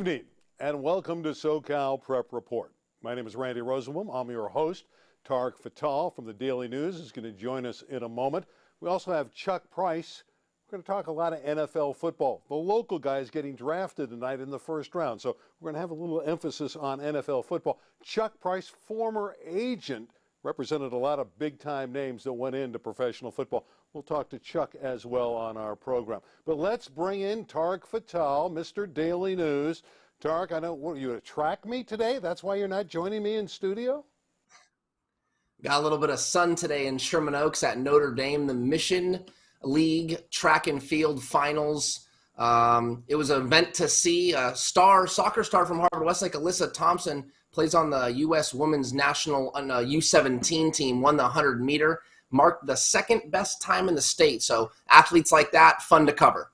evening and welcome to SoCal Prep Report. My name is Randy Rosenbloom. I'm your host. Tarek Fattal from the Daily News is going to join us in a moment. We also have Chuck Price. We're going to talk a lot of NFL football. The local guys getting drafted tonight in the first round. So we're going to have a little emphasis on NFL football. Chuck Price, former agent, represented a lot of big-time names that went into professional football. We'll talk to Chuck as well on our program. But let's bring in Tarek Fattal, Mr. Daily News. Tarek, I know, what, you to track me today? That's why you're not joining me in studio? Got a little bit of sun today in Sherman Oaks at Notre Dame, the Mission League track and field finals. It was an event to see. A soccer star from Harvard Westlake, Alyssa Thompson, plays on the U.S. Women's National U17 team, won the 100-meter, marked the second best time in the state. So athletes like that, fun to cover.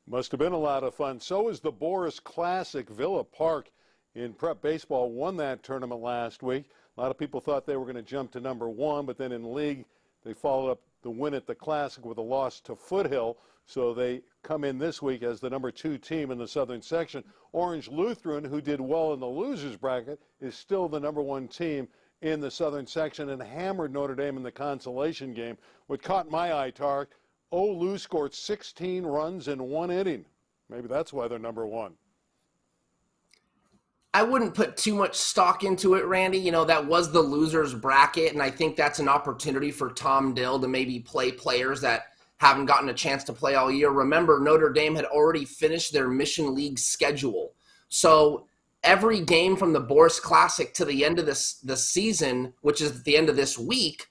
Must have been a lot of fun. So is the Boris Classic. Villa Park in prep baseball won that tournament last week. A lot of people thought they were going to jump to number one, but then in league, they followed up the win at the Classic with a loss to Foothill. So they come in this week as the number 2 team in the Southern Section. Orange Lutheran, who did well in the losers bracket, is still the number 1 team in the Southern Section and hammered Notre Dame in the consolation game. What caught my eye, Tarek, Lou scored 16 runs in 1 inning. Maybe that's why they're number 1. I wouldn't put too much stock into it, Randy. You know, that was the losers bracket, and I think that's an opportunity for Tom Dill to maybe play players that haven't gotten a chance to play all year. Remember, Notre Dame had already finished their Mission League schedule. So every game from the Boris Classic to the end of the season, which is at the end of this week,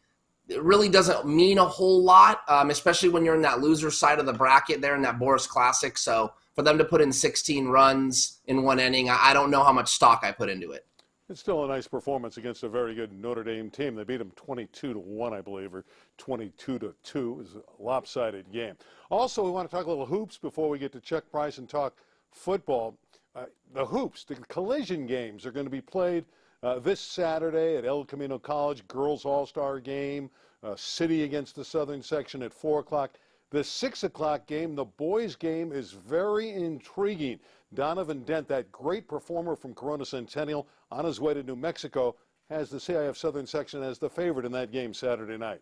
it really doesn't mean a whole lot, especially when you're in that loser side of the bracket there in that Boris Classic. So for them to put in 16 runs in 1 inning, I don't know how much stock I put into it. It's still a nice performance against a very good Notre Dame team. They beat them 22-1, I believe, or 22-2. It was a lopsided game. Also, we want to talk a little hoops before we get to Chuck Price and talk football. The hoops, the collision games are going to be played this Saturday at El Camino College, girls all-star game, City against the Southern Section at 4 o'clock. The 6 o'clock game, the boys' game, is very intriguing. Donovan Dent, that great performer from Corona Centennial, on his way to New Mexico, has the CIF Southern Section as the favorite in that game Saturday night.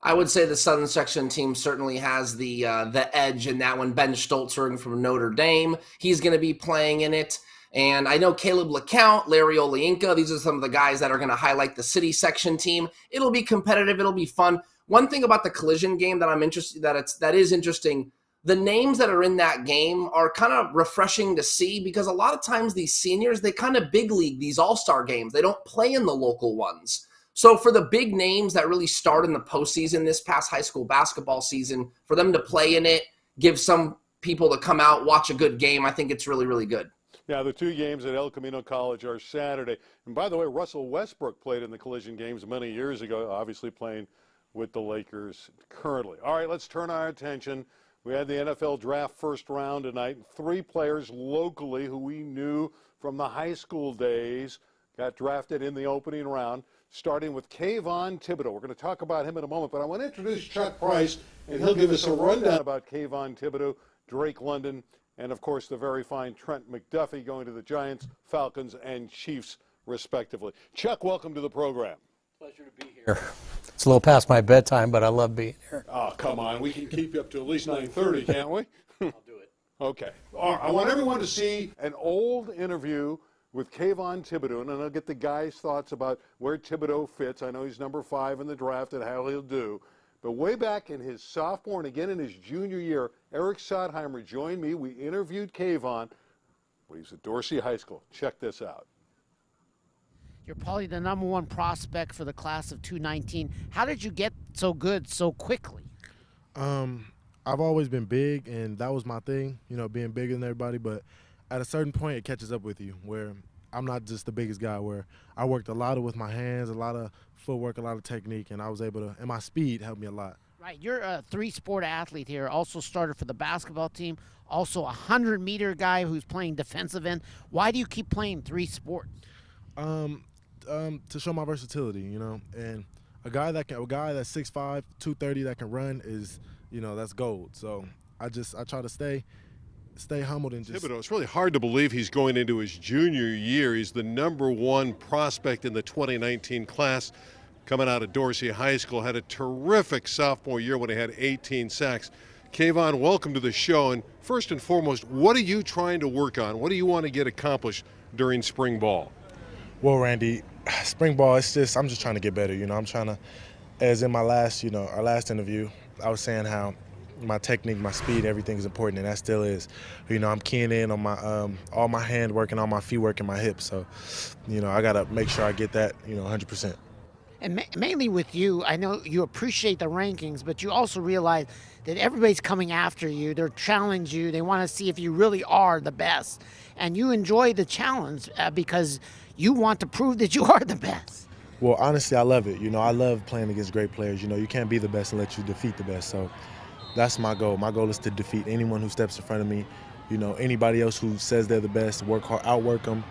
I would say the Southern Section team certainly has the edge in that one. Ben Stoltzberg from Notre Dame, he's going to be playing in it. And I know Caleb LeCount, Larry Olienka, these are some of the guys that are going to highlight the City Section team. It'll be competitive. It'll be fun. One thing about the collision game that I'm interested that is interesting, the names that are in that game are kind of refreshing to see because a lot of times these seniors, they kind of big league these all-star games. They don't play in the local ones. So for the big names that really start in the postseason this past high school basketball season, for them to play in it, give some people to come out, watch a good game, I think it's really, really good. Yeah, the 2 games at El Camino College are Saturday. And by the way, Russell Westbrook played in the collision games many years ago, obviously playing with the Lakers currently. All right, let's turn our attention. We had the NFL draft first round tonight. 3 players locally who we knew from the high school days got drafted in the opening round, starting with Kayvon Thibodeau. We're going to talk about him in a moment, but I want to introduce Chuck Price, and he'll give us a rundown about Kayvon Thibodeau, Drake London, and, of course, the very fine Trent McDuffie going to the Giants, Falcons, and Chiefs, respectively. Chuck, welcome to the program. Pleasure to be here. It's a little past my bedtime, but I love being here. Oh, come on. We can keep you up to at least 9:30, can't we? I'll do it. Okay. All right. I want everyone to see an old interview with Kayvon Thibodeau, and I'll get the guy's thoughts about where Thibodeau fits. I know he's number 5 in the draft and how he'll do. But way back in his sophomore and again in his junior year, Eric Sotheimer joined me. We interviewed Kayvon when he was at Dorsey High School. Check this out. You're probably the number 1 prospect for the class of 2019. How did you get so good so quickly? I've always been big, and that was my thing, you know, being bigger than everybody. But at a certain point, it catches up with you, where I'm not just the biggest guy, where I worked a lot with my hands, a lot of footwork, a lot of technique, and I was able to, and my speed helped me a lot. Right, you're a 3-sport athlete here, also started for the basketball team, also a 100-meter guy who's playing defensive end. Why do you keep playing 3 sports? To show my versatility, you know, and a guy that's 6'5", 230 that can run is, you know, that's gold. So I try to stay stay humbled and just. Thibodeau, it's really hard to believe he's going into his junior year. He's the #1 prospect in the 2019 class. Coming out of Dorsey High School, had a terrific sophomore year when he had 18 sacks. Kayvon, welcome to the show. And first and foremost, what are you trying to work on? What do you want to get accomplished during spring ball? Well, Randy, spring ball, I'm just trying to get better. I'm trying to, as in my last, our last interview, I was saying how my technique, my speed, everything is important, and that still is. I'm keying in on my all my hand work and all my feet work and my hips. So, I got to make sure I get that, 100%. And mainly with you, I know you appreciate the rankings, but you also realize that everybody's coming after you. They're challenging you. They want to see if you really are the best. And you enjoy the challenge because you want to prove that you are the best. Well, honestly, I love it. I love playing against great players. You can't be the best unless you defeat the best. So that's my goal. My goal is to defeat anyone who steps in front of me. Anybody else who says they're the best, work hard, outwork them,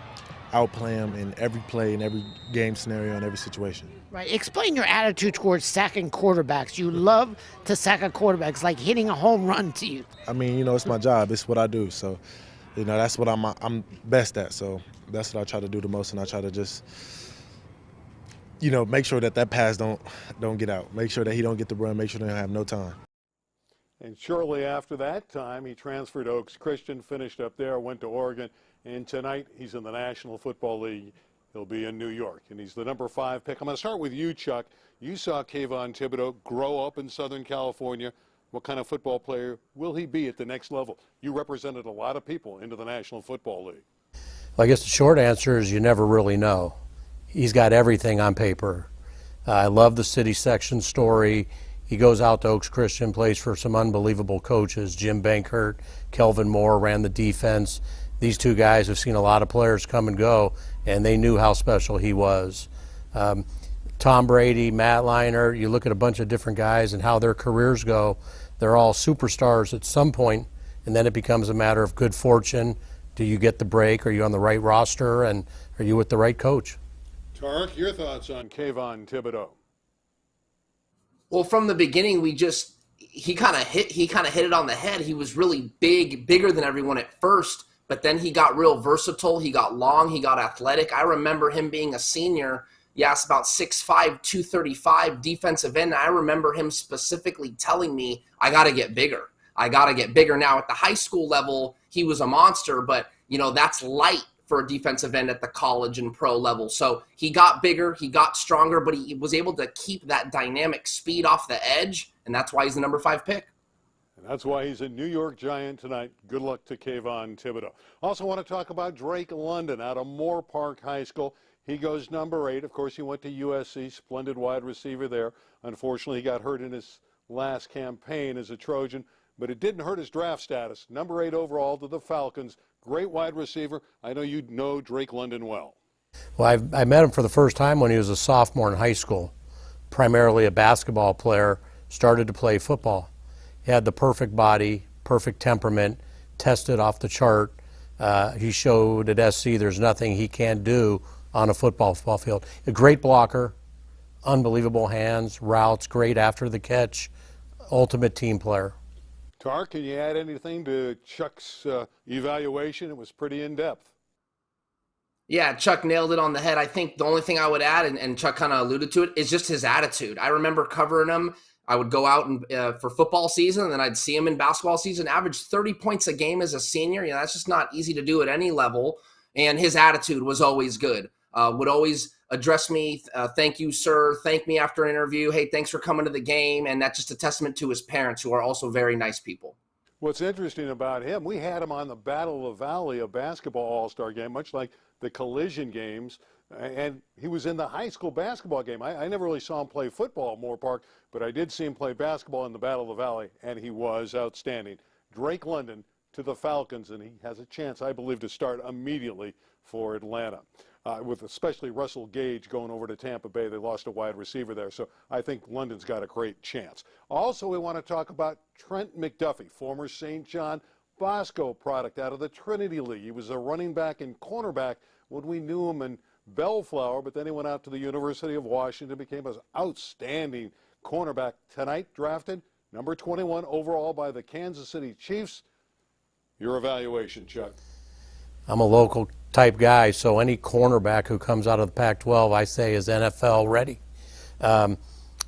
outplay them in every play, in every game scenario, in every situation. Right. Explain your attitude towards sacking quarterbacks. You love to sack a quarterback. It's like hitting a home run to you. I mean, it's my job. It's what I do. So, that's what I'm best at. So that's what I try to do the most, and I try to just, make sure that pass don't get out. Make sure that he don't get the run. Make sure they don't have no time. And shortly after that time, he transferred to Oaks Christian, finished up there, went to Oregon, and tonight he's in the National Football League. He'll be in New York, and he's the #5 pick. I'm going to start with you, Chuck. You saw Kayvon Thibodeau grow up in Southern California. What kind of football player will he be at the next level? You represented a lot of people into the National Football League. Well, I guess the short answer is you never really know. He's got everything on paper. I love the city section story. He goes out to Oaks Christian, plays for some unbelievable coaches. Jim Bankert, Kelvin Moore ran the defense. These two guys have seen a lot of players come and go, and they knew how special he was. Tom Brady, Matt Leinart, you look at a bunch of different guys and how their careers go. They're all superstars at some point, and then it becomes a matter of good fortune. Do you get the break? Are you on the right roster? And are you with the right coach? Tarek, your thoughts on Kayvon Thibodeau? Well, from the beginning, he kind of hit it on the head. He was really bigger than everyone at first. But then he got real versatile. He got long. He got athletic. I remember him being a senior. Yes, about 6'5", 235 defensive end. I remember him specifically telling me, I got to get bigger. I got to get bigger. Now, at the high school level, he was a monster, but, that's light for a defensive end at the college and pro level. So he got bigger, he got stronger, but he was able to keep that dynamic speed off the edge, and that's why he's the #5 pick. And that's why he's a New York Giant tonight. Good luck to Kayvon Thibodeau. Also want to talk about Drake London out of Moore Park High School. He goes #8. Of course, he went to USC, splendid wide receiver there. Unfortunately, he got hurt in his last campaign as a Trojan, but it didn't hurt his draft status. #8 overall to the Falcons. Great wide receiver. I know you know Drake London well. Well, I met him for the first time when he was a sophomore in high school, primarily a basketball player, started to play football. He had the perfect body, perfect temperament, tested off the chart. He showed at SC there's nothing he can't do on a football field. A great blocker, unbelievable hands, routes, great after the catch, ultimate team player. Tark, can you add anything to Chuck's evaluation? It was pretty in-depth. Yeah, Chuck nailed it on the head. I think the only thing I would add, and Chuck kind of alluded to it, is just his attitude. I remember covering him. I would go out for football season, and then I'd see him in basketball season, average 30 points a game as a senior. That's just not easy to do at any level. And his attitude was always good. Would always address me, thank you, sir, thank me after an interview. Hey, thanks for coming to the game. And that's just a testament to his parents, who are also very nice people. What's interesting about him, we had him on the Battle of the Valley, a basketball all-star game, much like the collision games. And he was in the high school basketball game. I never really saw him play football at Moore Park, but I did see him play basketball in the Battle of the Valley, and he was outstanding. Drake London to the Falcons, and he has a chance, I believe, to start immediately for Atlanta. With especially Russell Gage going over to Tampa Bay. They lost a wide receiver there, so I think London's got a great chance. Also, we want to talk about Trent Mcduffie, former St. John Bosco product out of the Trinity League. He was a running back and cornerback when we knew him in Bellflower, but then he went out to the University of Washington, became an outstanding cornerback. Tonight, drafted number 21 overall by the Kansas City Chiefs. Your evaluation, Chuck. I'm a local type guy, so any cornerback who comes out of the Pac-12, I say, is NFL ready.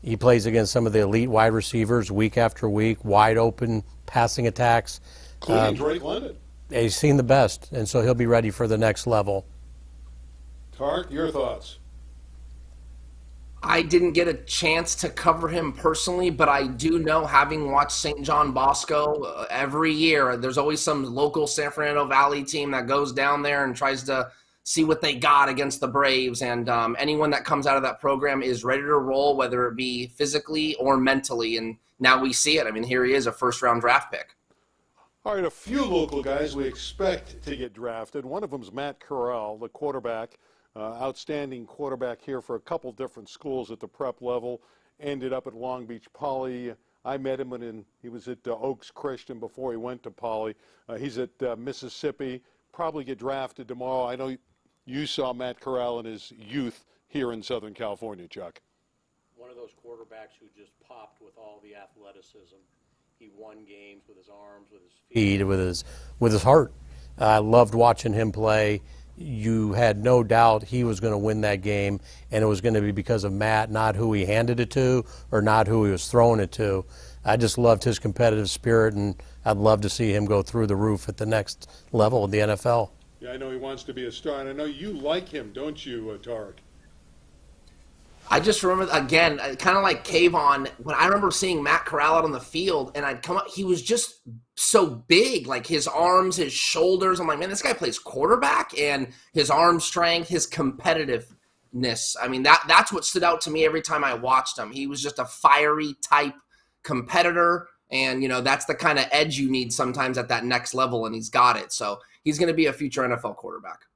He plays against some of the elite wide receivers week after week, wide open passing attacks. Including Drake London. He's seen the best, and so he'll be ready for the next level. Tarek, your thoughts? I didn't get a chance to cover him personally, but I do know, having watched St. John Bosco every year, there's always some local San Fernando Valley team that goes down there and tries to see what they got against the Braves. And anyone that comes out of that program is ready to roll, whether it be physically or mentally. And now we see it. I mean, here he is, a first-round draft pick. All right, a few local guys we expect to get drafted. One of them is Matt Corral, the quarterback. Outstanding quarterback here for a couple different schools at the prep level. Ended up at Long Beach Poly. I met him when he was at Oaks Christian before he went to Poly. He's at Mississippi. Probably get drafted tomorrow. I know you saw Matt Corral in his youth here in Southern California, Chuck. One of those quarterbacks who just popped with all the athleticism. He won games with his arms, with his feet, with his heart. I loved watching him play. You had no doubt he was going to win that game, and it was going to be because of Matt, not who he handed it to or not who he was throwing it to. I just loved his competitive spirit, and I'd love to see him go through the roof at the next level of the NFL. Yeah, I know he wants to be a star, and I know you like him, don't you, Tarek? I just remember, again, kind of like Kayvon, when I remember seeing Matt Corral out on the field, and I'd come up, he was just so big, like his arms, his shoulders. I'm like, man, this guy plays quarterback, and his arm strength, his competitiveness. I mean, that's what stood out to me every time I watched him. He was just a fiery type competitor, and, you know, that's the kind of edge you need sometimes at that next level, and he's got it. So he's going to be a future NFL quarterback.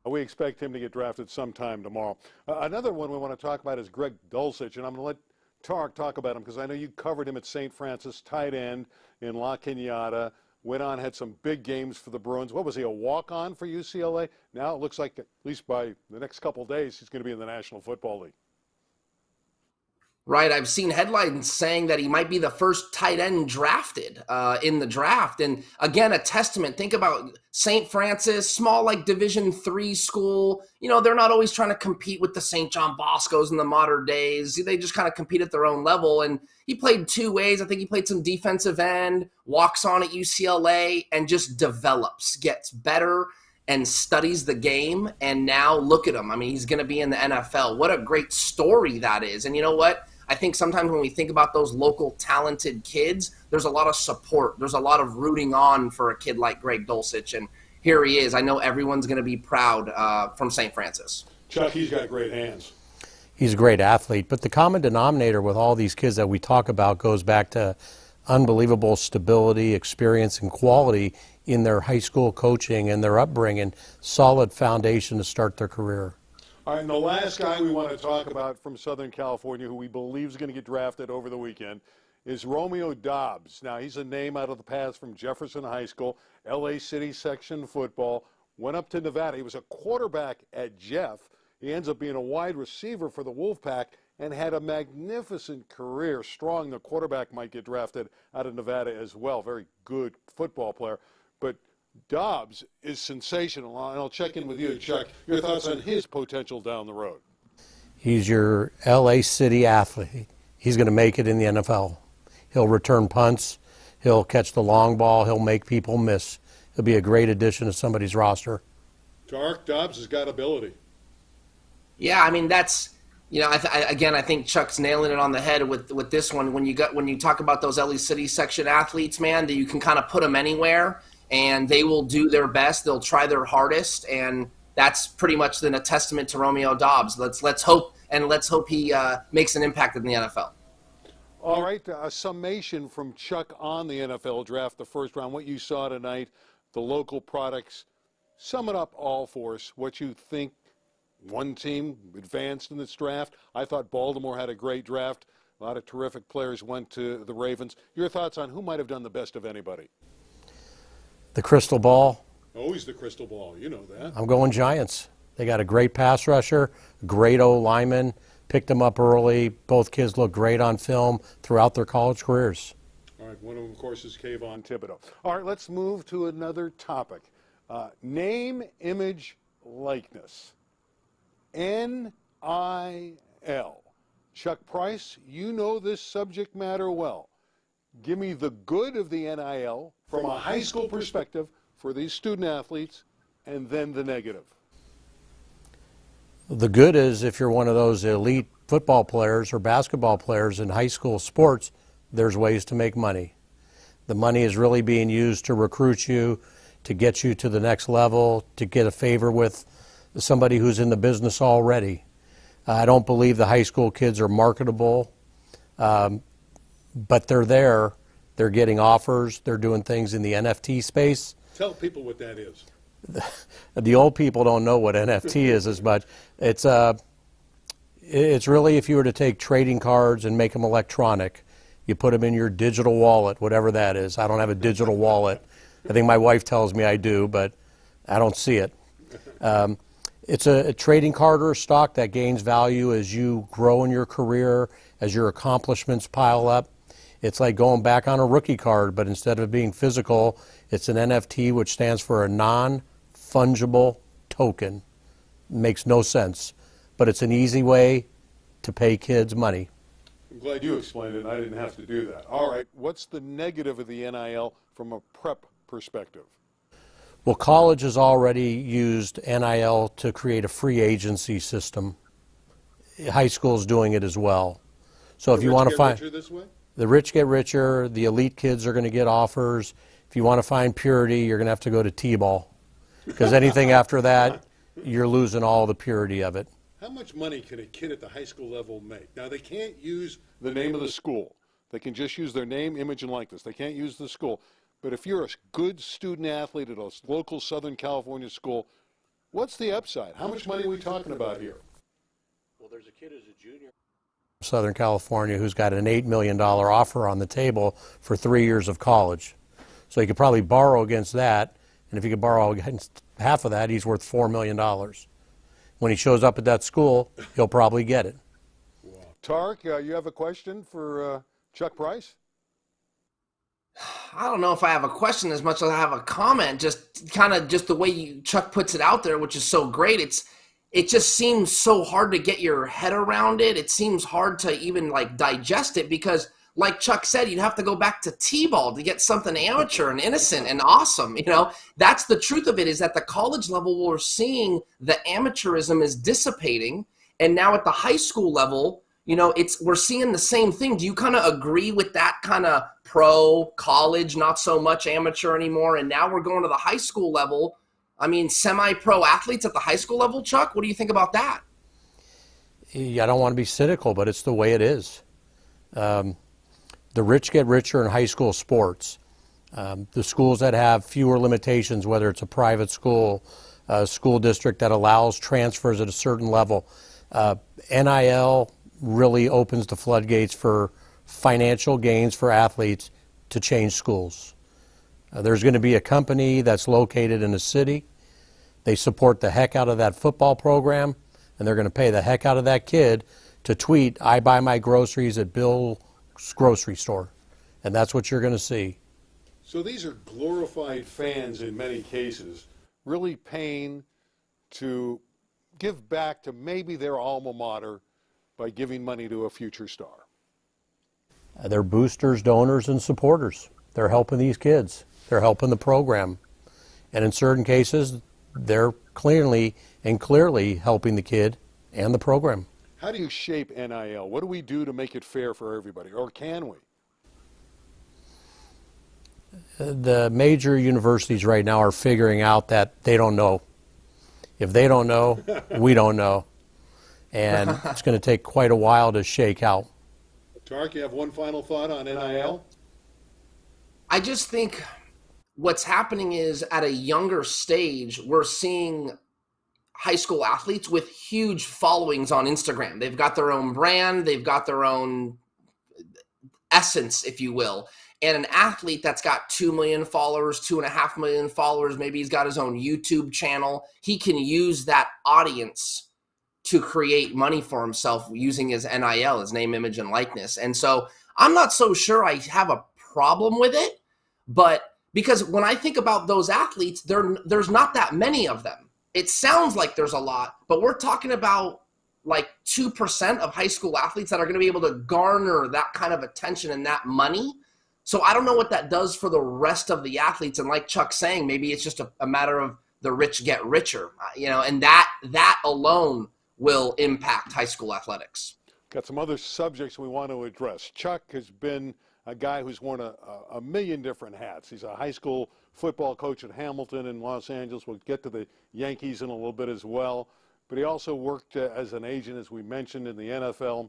We expect him to get drafted sometime tomorrow. Another one we want to talk about is Greg Golcich, and I'm going to let Tarek talk about him because I know you covered him at St. Francis, tight end in La Cañada. Went on, had some big games for the Bruins. What was he, a walk-on for UCLA? Now it looks like, at least by the next couple of days, he's going to be in the National Football League. Right, I've seen headlines saying that he might be the first tight end drafted in the draft. And again, a testament. Think about St. Francis, small like Division III school. You know, they're not always trying to compete with the St. John Boscos in the modern days. They just kind of compete at their own level. And he played two ways. I think he played some defensive end, walks on at UCLA, and just develops, gets better, and studies the game. And now look at him. I mean, he's going to be in the NFL. What a great story that is. And you know what? I think sometimes when we think about those local talented kids, there's a lot of support. There's a lot of rooting on for a kid like Greg Golcich. And here he is. I know everyone's going to be proud from St. Francis. Chuck, he's got great hands. He's a great athlete. But the common denominator with all these kids that we talk about goes back to unbelievable stability, experience, and quality in their high school coaching and their upbringing. Solid foundation to start their career. All right, and the last guy we want to talk about from Southern California who we believe is going to get drafted over the weekend is Romeo Dobbs. Now, he's a name out of the past from Jefferson High School, LA City section football, went up to Nevada. He was a quarterback at Jeff. He ends up being a wide receiver for the Wolfpack and had a magnificent career. Strong, the quarterback might get drafted out of Nevada as well. Very good football player. But Dobbs is sensational, and I'll check in with you, Chuck. Your thoughts on his potential down the road? He's your LA City athlete. He's going to make it in the NFL. He'll return punts. He'll catch the long ball. He'll make people miss. He'll be a great addition to somebody's roster. Tarek, Dobbs has got ability. Yeah, I mean, that's, you know, I think Chuck's nailing it on the head with this one. When you talk about those LA City section athletes, man, that you can kind of put them anywhere, and they will do their best. They'll try their hardest, and that's pretty much then a testament to Romeo Dobbs. Let's hope he makes an impact in the NFL. All right, a summation from Chuck on the NFL draft, the first round, what you saw tonight, the local products. Sum it up all for us, what you think one team advanced in this draft. I thought Baltimore had a great draft. A lot of terrific players went to the Ravens. Your thoughts on who might have done the best of anybody? The crystal ball. Always the crystal ball. You know that. I'm going Giants. They got a great pass rusher, great O-lineman, picked them up early. Both kids look great on film throughout their college careers. All right, one of them, of course, is Kayvon Thibodeau. All right, let's move to another topic. Name, image, likeness. NIL. Chuck Price, you know this subject matter well. Give me the good of the NIL from a high school perspective for these student athletes, and then the negative. The good is if you're one of those elite football players or basketball players in high school sports, there's ways to make money. The money is really being used to recruit you, to get you to the next level, to get a favor with somebody who's in the business already. I don't believe the high school kids are marketable, but they're there. They're getting offers. They're doing things in the NFT space. Tell people what that is. The old people don't know what NFT is as much. It's really, if you were to take trading cards and make them electronic, you put them in your digital wallet, whatever that is. I don't have a digital wallet. I think my wife tells me I do, but I don't see it. It's a trading card or a stock that gains value as you grow in your career, as your accomplishments pile up. It's like going back on a rookie card, but instead of being physical, it's an NFT, which stands for a non-fungible token. Makes no sense, but it's an easy way to pay kids money. I'm glad you explained it. I didn't have to do that. All right, what's the negative of the NIL from a prep perspective? Well, college has already used NIL to create a free agency system. High school is doing it as well. So if you want to find this way? the rich get richer, the elite kids are going to get offers. If you want to find purity, you're going to have to go to T-ball, because anything after that, you're losing all the purity of it. How much money can a kid at the high school level make? Now, they can't use the name of the school. They can just use their name, image, and likeness. They can't use the school. But if you're a good student athlete at a local Southern California school, what's the upside? How much money are we talking about here? Well, there's a kid who's a junior in Southern California who's got an $8 million offer on the table for 3 years of college. So he could probably borrow against that, and if he could borrow against half of that, he's worth $4 million. When he shows up at that school, he'll probably get it. Wow. Tarek, you have a question for Chuck Price? I don't know if I have a question as much as I have a comment. Just kind of just the way Chuck puts it out there, which is so great. It just seems so hard to get your head around it. It seems hard to even like digest it, because like Chuck said, you'd have to go back to T-ball to get something amateur and innocent and awesome. You know, that's the truth of it, is at the college level, we're seeing the amateurism is dissipating. And now at the high school level, you know, we're seeing the same thing. Do you kind of agree with that kind of pro college, not so much amateur anymore? And now we're going to the high school level. I mean, semi-pro athletes at the high school level, Chuck, what do you think about that? I don't want to be cynical, but it's the way it is. The rich get richer in high school sports. The schools that have fewer limitations, whether it's a private school, a school district that allows transfers at a certain level, NIL really opens the floodgates for financial gains for athletes to change schools. There's going to be a company that's located in a city. They support the heck out of that football program, and they're going to pay the heck out of that kid to tweet, "I buy my groceries at Bill's grocery store." And that's what you're going to see. So these are glorified fans in many cases, really paying to give back to maybe their alma mater by giving money to a future star. They're boosters, donors, and supporters. They're helping these kids. They're helping the program. And in certain cases, they're clearly helping the kid and the program. How do you shape NIL? What do we do to make it fair for everybody? Or can we? The major universities right now are figuring out that they don't know. If they don't know, we don't know. And it's going to take quite a while to shake out. Tarek, you have one final thought on NIL? I just think what's happening is at a younger stage, we're seeing high school athletes with huge followings on Instagram. They've got their own brand. They've got their own essence, if you will. And an athlete that's got 2 million followers, 2.5 million followers, maybe he's got his own YouTube channel. He can use that audience to create money for himself using his NIL, his name, image, and likeness. And so I'm not so sure I have a problem with it, but because when I think about those athletes, there's not that many of them. It sounds like there's a lot, but we're talking about like 2% of high school athletes that are going to be able to garner that kind of attention and that money. So I don't know what that does for the rest of the athletes. And like Chuck's saying, maybe it's just a matter of the rich get richer, and that alone will impact high school athletics. Got some other subjects we want to address. Chuck has been a guy who's worn a million different hats. He's a high school football coach at Hamilton in Los Angeles. We'll get to the Yankees in a little bit as well. But he also worked as an agent, as we mentioned, in the NFL.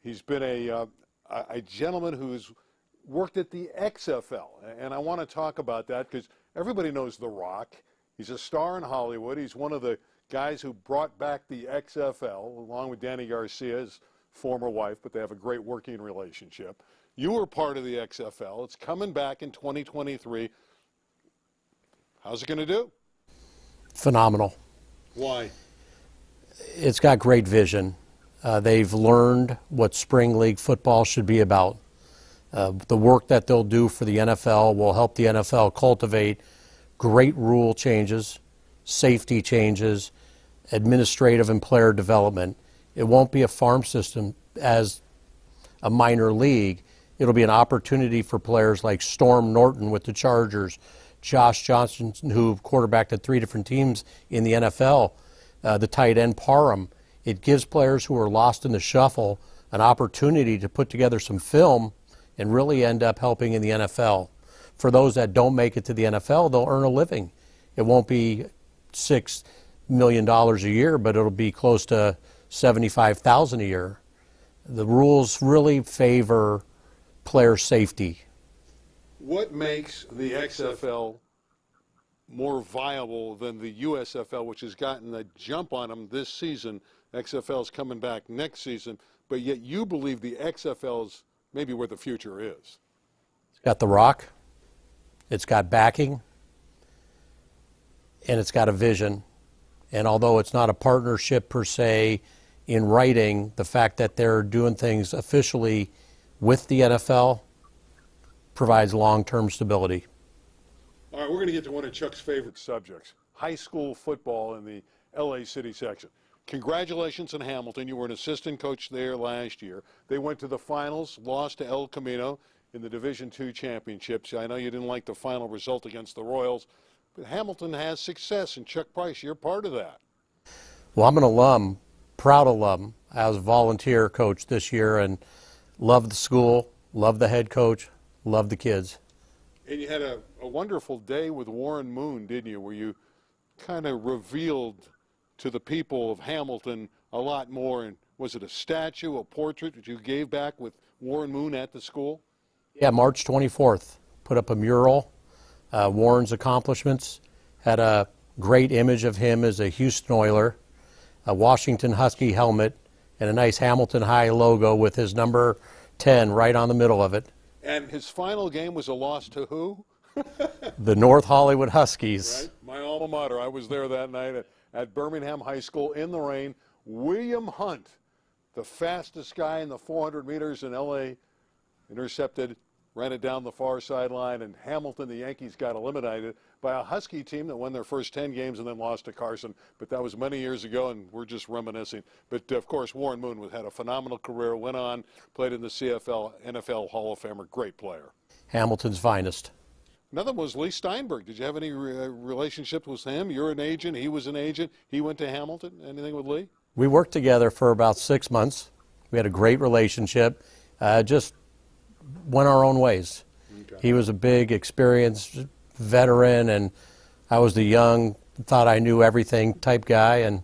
He's been a gentleman who's worked at the XFL. And I want to talk about that because everybody knows The Rock. He's a star in Hollywood. He's one of the guys who brought back the XFL, along with Danny Garcia, his former wife, but they have a great working relationship. You were part of the XFL. It's coming back in 2023. How's it going to do? Phenomenal. Why? It's got great vision. They've learned what spring league football should be about. The work that they'll do for the NFL will help the NFL cultivate great rule changes, safety changes, administrative and player development. It won't be a farm system as a minor league. It'll be an opportunity for players like Storm Norton with the Chargers, Josh Johnson, who quarterbacked at 3 different teams in the NFL, the tight end Parham. It gives players who are lost in the shuffle an opportunity to put together some film and really end up helping in the NFL. For those that don't make it to the NFL, they'll earn a living. It won't be $6 million a year, but it'll be close to $75,000 a year. The rules really favor player safety. What makes the XFL more viable than the USFL, which has gotten a jump on them this season? XFL is coming back next season, but yet you believe the XFL is maybe where the future is. It's got The Rock, it's got backing, and it's got a vision. And although it's not a partnership per se in writing, the fact that they're doing things officially with the NFL provides long-term stability. All right, we're going to get to one of Chuck's favorite subjects, high school football in the LA City section. Congratulations in Hamilton. You were an assistant coach there last year. They went to the finals, lost to El Camino in the Division II championships. I know you didn't like the final result against the Royals, but Hamilton has success, and Chuck Price, you're part of that. Well, I'm an alum, proud alum. I was a volunteer coach this year and loved the school, loved the head coach, loved the kids. And you had a wonderful day with Warren Moon, didn't you, where you kind of revealed to the people of Hamilton a lot more. And was it a statue, a portrait that you gave back with Warren Moon at the school? Yeah, March 24th, put up a mural, Warren's accomplishments, had a great image of him as a Houston Oiler, a Washington Husky helmet, and a nice Hamilton High logo with his number 10 right on the middle of it. And his final game was a loss to who? The North Hollywood Huskies. Right, my alma mater. I was there that night at Birmingham High School in the rain. William Hunt, the fastest guy in the 400 meters in L.A., intercepted, ran it down the far sideline, and Hamilton, the Yankees, got eliminated by a Husky team that won their first 10 games and then lost to Carson. But that was many years ago, and we're just reminiscing. But, of course, Warren Moon had a phenomenal career, went on, played in the CFL, NFL Hall of Famer, great player. Hamilton's finest. Another one was Lee Steinberg. Did you have any relationship with him? You're an agent. He was an agent. He went to Hamilton. Anything with Lee? We worked together for about 6 months. We had a great relationship. Just went our own ways. Okay. He was a big, experienced veteran, and I was the young, thought I knew everything type guy, and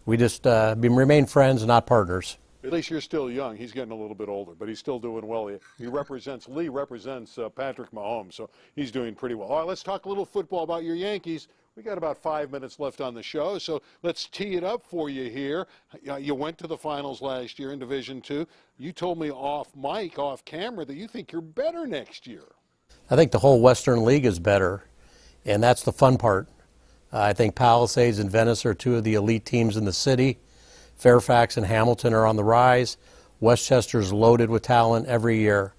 we just remained friends, not partners. At least you're still young. He's getting a little bit older, but he's still doing well. Lee represents Patrick Mahomes, so he's doing pretty well. All right, let's talk a little football about your Yankees. We got about 5 minutes left on the show, so let's tee it up for you here. You went to the finals last year in Division II. You told me off mic, off camera, that you think you're better next year. I think the whole Western League is better, and that's the fun part. I think Palisades and Venice are two of the elite teams in the city. Fairfax and Hamilton are on the rise. Westchester's loaded with talent every year.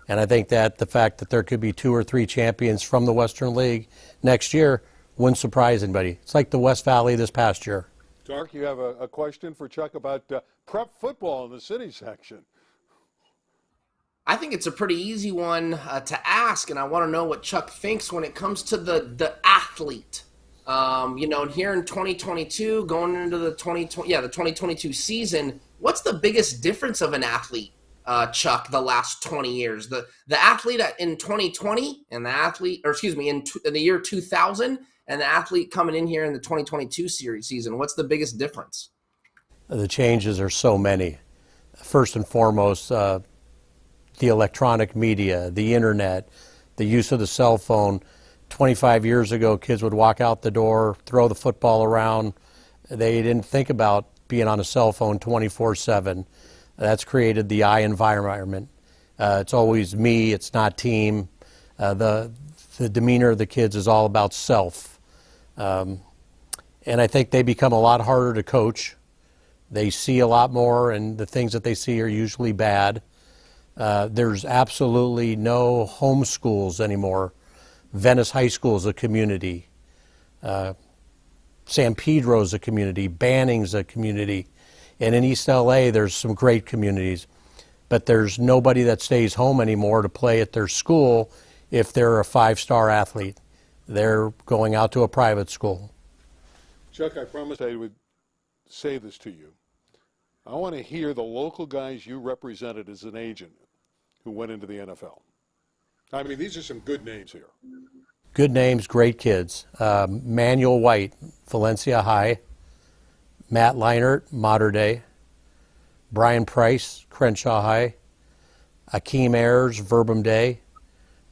And I think that the fact that there could be 2 or 3 champions from the Western League next year wouldn't surprise anybody. It's like the West Valley this past year. Tarek, you have a question for Chuck about prep football in the city section. I think it's a pretty easy one to ask, and I want to know what Chuck thinks when it comes to the athlete. Here in 2022, going into the 2022 season, what's the biggest difference of an athlete, Chuck, the last 20 years? The athlete in 2020 and the athlete, in the year 2000, and the athlete coming in here in the 2022 season. What's the biggest difference? The changes are so many. First and foremost, the electronic media, the internet, the use of the cell phone. 25 years ago, kids would walk out the door, throw the football around. They didn't think about being on a cell phone 24/7. That's created the I environment. It's always me, it's not team. The demeanor of the kids is all about self. And I think they become a lot harder to coach. They see a lot more, and the things that they see are usually bad. There's absolutely no home schools anymore. Venice High School is a community. San Pedro's a community. Banning's a community. And in East LA, there's some great communities. But there's nobody that stays home anymore to play at their school if they're a 5-star athlete. They're going out to a private school. Chuck, I promised I would say this to you. I want to hear the local guys you represented as an agent who went into the NFL. I mean, these are some good names here. Good names, great kids. Manuel White, Valencia High. Matt Leinert, Mater Dei. Brian Price, Crenshaw High. Akeem Ayers, Verbum Dei.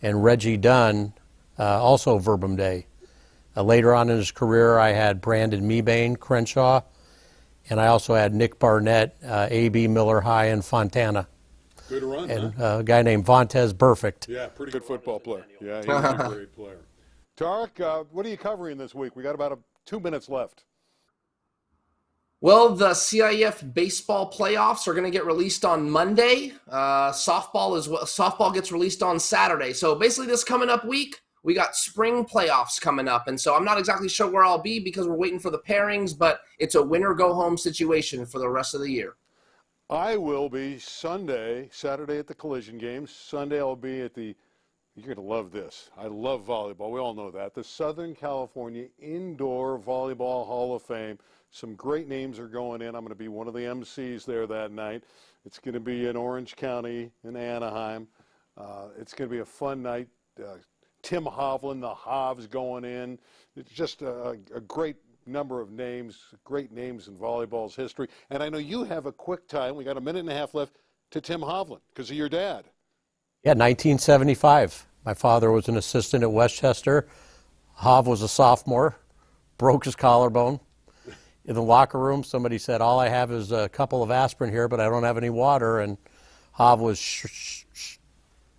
And Reggie Dunn, also Verbum Dei. Later on in his career, I had Brandon Mebane, Crenshaw. And I also had Nick Barnett, A.B. Miller High in Fontana. Good run, and huh? A guy named Vontez Burfict. Yeah, pretty good football player. Yeah, he's a great player. Tarek, what are you covering this week? We got about 2 minutes left. Well, the CIF baseball playoffs are going to get released on Monday. Softball gets released on Saturday. So basically this coming up week, we got spring playoffs coming up. And so I'm not exactly sure where I'll be because we're waiting for the pairings, but it's a winner-go-home situation for the rest of the year. I will be Saturday at the Collision Games. Sunday I'll be at the, you're going to love this. I love volleyball. We all know that. The Southern California Indoor Volleyball Hall of Fame. Some great names are going in. I'm going to be one of the MCs there that night. It's going to be in Orange County in Anaheim. It's going to be a fun night. Tim Hovland, the Hovs going in. It's just a great number of names, great names in volleyball's history. And I know you have a quick time. We got a minute and a half left to Tim Hovland because of your dad. Yeah, 1975. My father was an assistant at Westchester. Hov was a sophomore, broke his collarbone. In the locker room, somebody said, all I have is a couple of aspirin here, but I don't have any water. And Hov was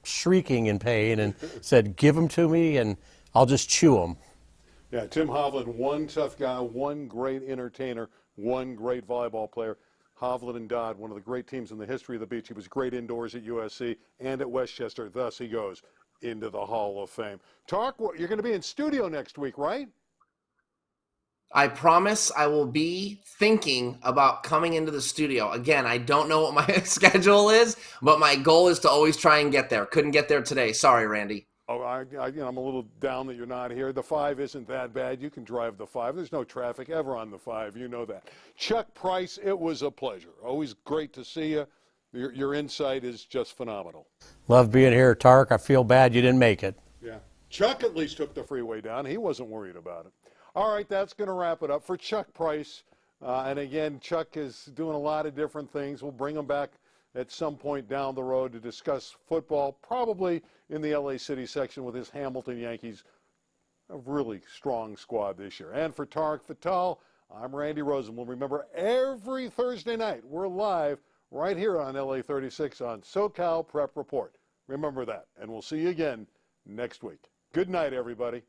shrieking in pain and said, give them to me and I'll just chew them. Yeah, Tim Hovland, one tough guy, one great entertainer, one great volleyball player. Hovland and Dodd, one of the great teams in the history of the beach. He was great indoors at USC and at Westchester. Thus, he goes into the Hall of Fame. Tarek, you're going to be in studio next week, right? I promise I will be thinking about coming into the studio. Again, I don't know what my schedule is, but my goal is to always try and get there. Couldn't get there today. Sorry, Randy. Oh, I'm a little down that you're not here. The 5 isn't that bad. You can drive the 5. There's no traffic ever on the 5. You know that. Chuck Price, it was a pleasure. Always great to see you. Your insight is just phenomenal. Love being here, Tarek. I feel bad you didn't make it. Yeah. Chuck at least took the freeway down. He wasn't worried about it. All right, that's going to wrap it up for Chuck Price. And again, Chuck is doing a lot of different things. We'll bring him back at some point down the road to discuss football, probably in the LA City section with his Hamilton Yankees. A really strong squad this year. And for Tarek Fattal, I'm Randy Rosenbloom. Remember, every Thursday night, we're live right here on LA 36 on SoCal Prep Report. Remember that. And we'll see you again next week. Good night, everybody.